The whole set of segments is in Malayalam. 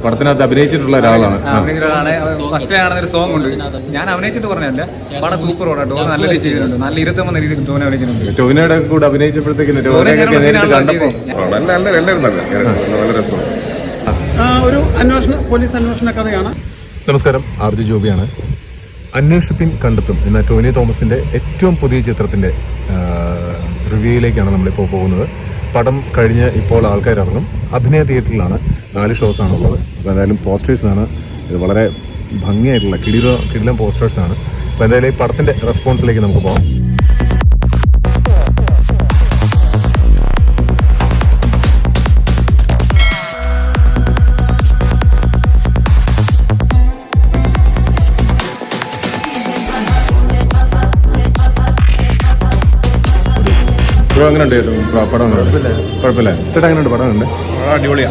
പടത്തിനകത്ത് അഭിനയിച്ചിട്ടുള്ള ഒരാളാണ്. ഫസ്റ്റ് ആണെന്നൊരു സോങ് ഉണ്ട്. ഞാൻ അഭിനയിച്ചിട്ട് പറഞ്ഞല്ല, പടം സൂപ്പർ ഓടാട്ടോ, നല്ല രീതിയിൽ ചെയ്തിട്ടുണ്ട്, നല്ല ഇരുത്തമെന്ന രീതിയിൽ ടോവിനോ അഭിനയിച്ചിട്ടുണ്ട്. ടോവിനോയുടെ കൂടെ അഭിനയിച്ചപ്പോഴത്തേക്കും ഒരു പോലീസ് അന്വേഷണ കഥയാണ്. നമസ്കാരം, ആർജി ജോബിയാണ്. അന്വേഷിപ്പിൻ കണ്ടെത്തും എന്ന ടോനി തോമസിന്റെ ഏറ്റവും പുതിയ ചിത്രത്തിന്റെ റിവ്യൂയിലേക്കാണ് നമ്മളിപ്പോൾ പോകുന്നത്. പടം കഴിഞ്ഞ് ഇപ്പോൾ ആൾക്കാർ ഇറങ്ങും. അഭിനയ തിയേറ്ററിലാണ് 4 ഷോസാണുള്ളത്. അപ്പോൾ എന്തായാലും പോസ്റ്റേഴ്സാണ് ഇത്, വളരെ ഭംഗിയായിട്ടുള്ള കിടിലം പോസ്റ്റേഴ്സാണ്. അപ്പോൾ എന്തായാലും ഈ പടത്തിന്റെ റെസ്പോൺസിലേക്ക് നമുക്ക് പോകാം. അങ്ങനെ ഉണ്ട് പടം, കുഴപ്പമില്ല. ചേട്ടാ എങ്ങനെയുണ്ട് പടം? ഉണ്ട്, അടിപൊളിയാ.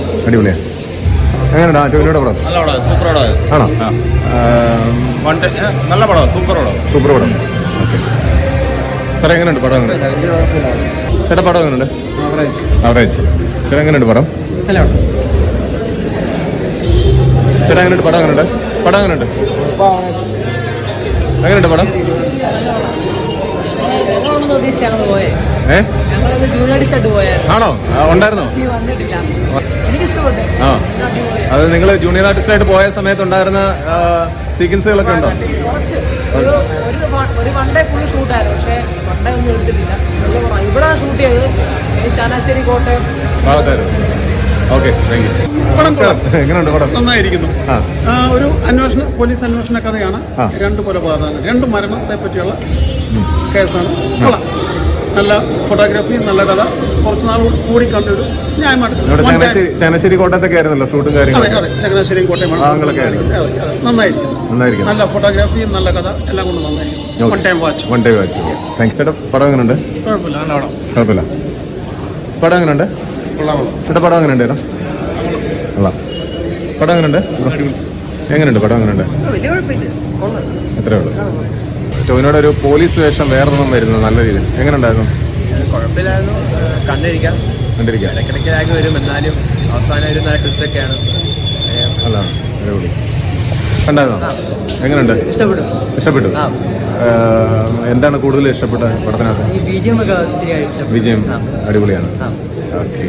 എങ്ങനെയുണ്ട് ടോവിനോയുടെ പടം? ആണോ? നല്ല പടം, സൂപ്പർ പടം. ഓക്കെ സാറേ, എങ്ങനെയുണ്ട് പടം? ചേട്ടാ പടം എങ്ങനെയുണ്ട്? ആവറേജ്. ചേട്ടാ എങ്ങനെയുണ്ട് പടം? ചേട്ടാ എങ്ങനെയുണ്ട് പടം? എങ്ങനെയുണ്ട് പടം? ആണോ? ഉണ്ടായിരുന്നോ? അത് നിങ്ങൾ ജൂനിയർ ആർട്ടിസ്റ്റായിട്ട് പോയ സമയത്ത് ഉണ്ടായിരുന്ന സീക്വൻസുകളൊക്കെ ഉണ്ടോ? ഒരു വൺ ഡേ ഫുൾ ഷൂട്ടായിരുന്നു, പക്ഷെ വൺ ഡേ ഒന്നും എടുത്തിട്ടില്ല. ഇവിടെ ഷൂട്ട് ചെയ്തത് ചാനാശ്ശേരി, കോട്ടയം. ഓക്കെ, എങ്ങനെയുണ്ട് പടം? നന്നായിരിക്കുന്നു. ഒരു പോലീസ് അന്വേഷണ കഥയാണ്. 2 കൊലപാതകങ്ങൾ, 2 മരണത്തെ പറ്റിയുള്ള കേസാണ്. നല്ല ഫോട്ടോഗ്രാഫി, നല്ല കഥ. കുറച്ച് നാൾ കൂടി കണ്ടൊരു ന്യായമായിട്ട്. ചാനാശ്ശേരി കോട്ടയത്തൊക്കെ ആയിരുന്നല്ലോ ഷൂട്ടും കാര്യങ്ങളും? അതെ, ചങ്ങനാശ്ശേരി കോട്ടയം നന്നായിരിക്കും. നല്ല ഫോട്ടോഗ്രാഫി, നല്ല കഥ, എല്ലാം കൊണ്ട് നന്നായിരിക്കും. One time watch. പടം എങ്ങനെയുണ്ട്? കുഴപ്പമില്ല. പടം എങ്ങനെയുണ്ട്? ചേട്ടാ പടം എങ്ങനെയുണ്ട്? പടം എങ്ങനെയുണ്ട് പടം? എത്രയേ ഉള്ളൂ. ടോവിനോയുടെ ഒരു പോലീസ് വേഷം വേറൊന്നും വരുന്നത് നല്ല രീതിയിൽ എങ്ങനെയുണ്ടായിരുന്നു? കുഴപ്പമില്ലായിരുന്നു, കണ്ടിരിക്കാം. ഇടയ്ക്കിടയ്ക്ക് വരും, എന്നാലും അവസാനം ഒരു നല്ല ട്വിസ്റ്റൊക്കെയാണ്. നല്ലതാണ്, അടിപൊളി. കണ്ടായിരുന്നോ? എങ്ങനെയുണ്ട്? ഇഷ്ടപ്പെട്ടു. എന്താണ് കൂടുതൽ ഇഷ്ടപ്പെട്ടത് പടത്തിനകത്ത്? വിജയം അടിപൊളിയാണ്. ഓക്കെ,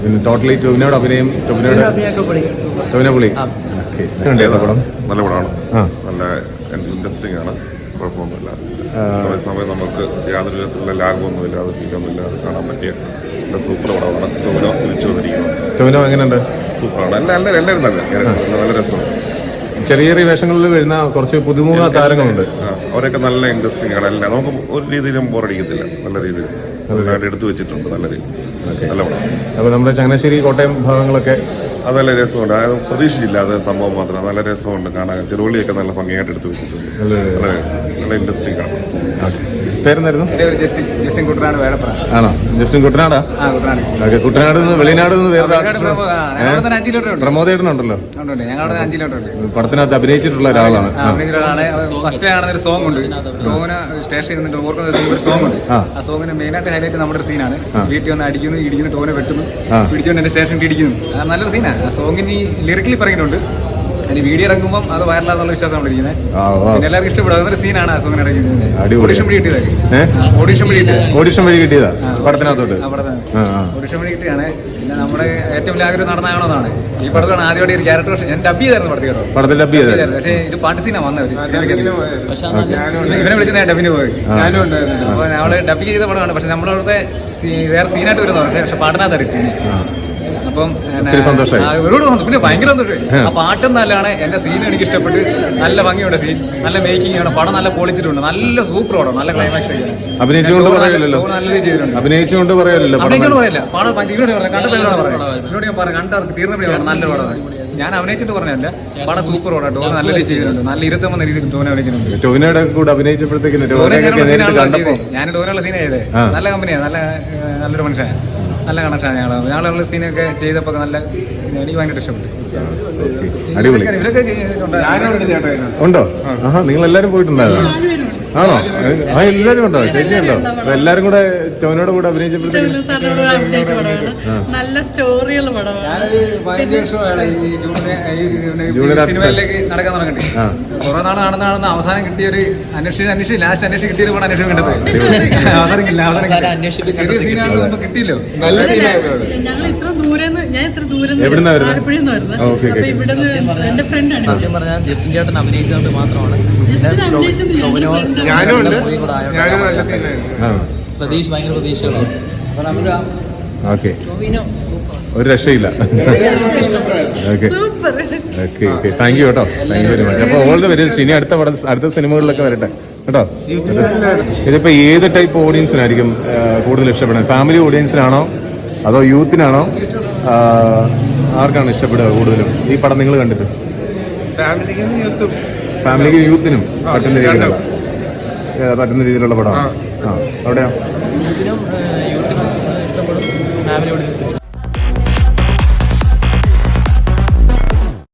പിന്നെ ടോട്ടലി ടോവിനോയുടെ അഭിനയം, ടോവിനോ പുളി. ഓക്കെ, പടം നല്ല പടമാണ്, നല്ല ഇൻട്രസ്റ്റിംഗ് ആണ്, കുഴപ്പമൊന്നുമില്ല. സമയം നമുക്ക് യാതൊരു വിധത്തിലുള്ള ലാഗൊന്നും ഇല്ലാതെ ഫീലൊന്നുമില്ലാതെ കാണാൻ പറ്റിയ സൂപ്പർ പടമാണ്. ടോവിനോ തിരിച്ചു വന്നിരിക്കുന്നത്. ടോവിനോ എങ്ങനെയുണ്ട്? സൂപ്പറാണ്. എല്ലാവരും നല്ല രസമാണ്. ചെറിയ വേഷങ്ങളിൽ വരുന്ന കുറച്ച് പുതുമുഖ താരങ്ങളുണ്ട്, അവരൊക്കെ നല്ല ഇൻട്രസ്റ്റിംഗ് ആണ്. എല്ലാം നമുക്ക് ഒരു രീതിയിലും ബോറടിക്കത്തില്ല, നല്ല രീതിയിൽ എടുത്തു വെച്ചിട്ടുണ്ട്, നല്ല രീതിയിൽ. നല്ല പടം. അപ്പോൾ നമ്മുടെ ചങ്ങനാശ്ശേരി, കോട്ടയം ഭാഗങ്ങളൊക്കെ അത് നല്ല രസമുണ്ട്. അത് പ്രതീക്ഷിച്ചില്ല, അത് സംഭവം മാത്രം നല്ല രസമുണ്ട് കാണാൻ. ചെറുപള്ളിയൊക്കെ നല്ല ഭംഗിയായിട്ട് എടുത്തു വെച്ചിട്ടുണ്ട്, നല്ല രസം, നല്ല ഇൻട്രസ്റ്റിംഗ് ആണ്. പേരെന്നായിരുന്നു? ജസ്റ്റിൻ കുട്ടനാട് വേടപ്പുറ. ആണോ? ജസ്റ്റിൻ കുട്ടനാടാ? ഓക്കെ, കുട്ടനാട് നിന്ന് വെളിനാട് നിന്ന് വേറെ പ്രമോദേട്ടനുണ്ടല്ലോ, പടത്തിനകത്ത് അഭിനയിച്ചിട്ടുള്ള ഒരാളാണ്. ഫസ്റ്റ് ആണെന്നൊരു സോങ് ഉണ്ട്. ടോവിനോ സ്റ്റേഷനിൽ നിന്നിട്ട് ഓർക്കുന്ന ഒരു സോങ് ഉണ്ട്. ആ സോങ്ങിന് മെയിനായിട്ട് ഹൈലൈറ്റ് നമ്മുടെ ഒരു സീനാണ്. വീട്ടിൽ വന്ന് അടിക്കുന്നു, ഇടിക്കുന്നു, ടോവിനോ വെട്ടുന്നു, പിടിച്ചുകൊണ്ട് എന്റെ സ്റ്റേഷനിൽ ഇടിക്കുന്നു. നല്ലൊരു സീനാണ്. ആ സോങ്ങിന് ലിറിക്കലി പറയുന്നുണ്ട്. അതിന് വീഡിയോ ഇറങ്ങുമ്പോൾ അത് വൈറലാകുന്നുള്ള വിശ്വാസം നമ്മളിരിക്കുന്നത്. പിന്നെ എല്ലാവർക്കും ഇഷ്ടപ്പെടുന്ന ഒരു സീനാണ് ആ സോങ്ങിന് ഇറങ്ങിയത്. ഓഡിഷൻ വഴി കിട്ടിയതാ പടത്തിനകത്തോട്ട്. ഓഡിഷൻ വഴി കിട്ടിയാണ്. പിന്നെ നമ്മുടെ ഏറ്റവും വലിയ ആഗ്രഹം നടന്നാകണമെന്നാണ്. ഈ പടത്തിലാണ് ആദ്യമായിട്ട് ഒരു ക്യാരക്ടർ. പക്ഷേ ഞാൻ ഡബ് ചെയ്തായിരുന്നു പടത്തിൽ ഡബ് ചെയ്തായിരുന്നു. പക്ഷേ ഇത് പാട്ട് സീനാണ് വന്നത്. ഇവനെ വിളിച്ച് ഞാൻ ഡബിന് പോയി. ഞാനും ഉണ്ടായിരുന്നു. അപ്പോൾ ഞങ്ങള് ഡബ് ചെയ്ത പടമാണ്. പക്ഷെ നമ്മളവിടുത്തെ വേറെ സീനായിട്ട് വരുന്നത്. പക്ഷെ പാട്ടിനകത്ത് കിട്ടി. അപ്പം ഒരുപാട് സന്തോഷം, പിന്നെ ഭയങ്കര സന്തോഷമായി. ആ പാട്ടും നല്ലതാണ്. എന്റെ സീൻ എനിക്ക് ഇഷ്ടപ്പെട്ട്, നല്ല ഭംഗിയുണ്ട് സീൻ, നല്ല മേക്കിംഗ് ആണ്. പടം നല്ല പൊളിച്ചിട്ടുണ്ട്, നല്ല സൂപ്പർ പടം, നല്ല ക്ലൈമാക്സ് ആണ്. അഭിനയിച്ചുകൊണ്ട് പറയല്ലോ, നല്ല രീതി ചെയ്തിട്ടുണ്ട്. അഭിനയിച്ചുകൊണ്ട് പറയല്ലോ, പറയില്ല. പടം കണ്ടപ്പോഴാണ് പറയുന്നത്. എന്നോട് ഞാൻ പറഞ്ഞു, കണ്ടവർക്ക് തീർന്നപ്പോഴാണ് നല്ല പടം. ഞാൻ അഭിനയിച്ചിട്ട് പറഞ്ഞല്ല, പടം സൂപ്പർ പടം. ടോവിനോ നല്ല രീതി ചെയ്തിട്ടുണ്ട്, നല്ല ഇരുത്തമെന്ന രീതിയിൽ ടോവിനോ അഭിനയിച്ചിട്ടുണ്ട്. ടോവിനോയുടെ കൂടെ അഭിനയിച്ചപ്പോഴത്തേക്കും ഞാൻ ടോവിനോയുള്ള സീൻ ചെയ്തേ. നല്ല കമ്പനിയാണ്, നല്ലൊരു മനുഷ്യനാണ്, നല്ല കണക്ഷനാണ്. ഞങ്ങളുള്ള സീനൊക്കെ ചെയ്തപ്പോൾ നല്ല, എനിക്ക് ഭയങ്കര ഇഷ്ടപ്പെട്ടു. അടിപൊളി. ഇവരൊക്കെ ഉണ്ടോ? നിങ്ങൾ എല്ലാവരും പോയിട്ടുണ്ടായിരുന്നു? ആണോ? ആ എല്ലാരും ഉണ്ടോ? ചേച്ചി ഉണ്ടോ? എല്ലാരും കൂടെ ടോവിനോട് കൂടെ അഭിനയിച്ചപ്പോഴത്തേക്കും സാറിനോട് അഭിനയിച്ച പടമാണ്. നല്ല സ്റ്റോറിയുള്ള പടമാണ്. ഞാനൊരു 15 വർഷമാണ് ഈ സിനിമയിലേക്ക് നടക്കാൻ തുടങ്ങി. കുറെ നാൾ നടന്ന അവസാനം കിട്ടിയ ഒരു അന്വേഷിച്ച് ലാസ്റ്റ് അന്വേഷിച്ച് കിട്ടിയത് കൂടെ അന്വേഷണം കിട്ടത് അവസരം ചെറിയ സീനാണ് നമുക്ക് കിട്ടിയല്ലോ. ഞങ്ങൾ ഇത്ര ദൂരെ ഞാൻ ഇത്ര ദൂരം എവിടുന്നാ വരുന്നത്? ആലപ്പുഴയിൽ നിന്ന് വരുന്നത്. ഓക്കെ അപ്പൊ ഇവിടുന്ന് എന്റെ ഫ്രണ്ടാണ്. സത്യം പറഞ്ഞാൽ ജസ്റ്റിൻ ചേട്ടൻ അഭിനയിച്ചുകൊണ്ട് മാത്രമാണ് പ്രതീക്ഷ ഭയങ്കര പ്രതീക്ഷകളാണ്. ഓക്കെ, ടോവിനോ ഒരു രക്ഷയില്ല. Okay super. Okay okay, thank you കേട്ടോ, താങ്ക് യു വെരി മച്ച്. അപ്പോൾ ഓൾ ദ വെരി ബെസ്റ്റ്. ഇനി അടുത്ത സിനിമകളിലൊക്കെ വരട്ടെ കേട്ടോ. ഇതിപ്പോ ഏത് ടൈപ്പ് ഓഡിയൻസിനായിരിക്കും കൂടുതൽ ഇഷ്ടപ്പെടുന്നത്? ഫാമിലി ഓഡിയൻസിനാണോ അതോ യൂത്തിനാണോ? ആർക്കാണ് ഇഷ്ടപ്പെടുക കൂടുതലും ഈ പടം നിങ്ങൾ കണ്ടിട്ട്? ഫാമിലിക്ക് യൂത്തിനും പറ്റുന്ന രീതിയിലുള്ള പടമാണ്. ആ, അവിടെയോ? യൂത്തിനും യൂത്തിനും ഇഷ്ടപ്പെടും, ഫാമിലി ഓഡിയൻസ്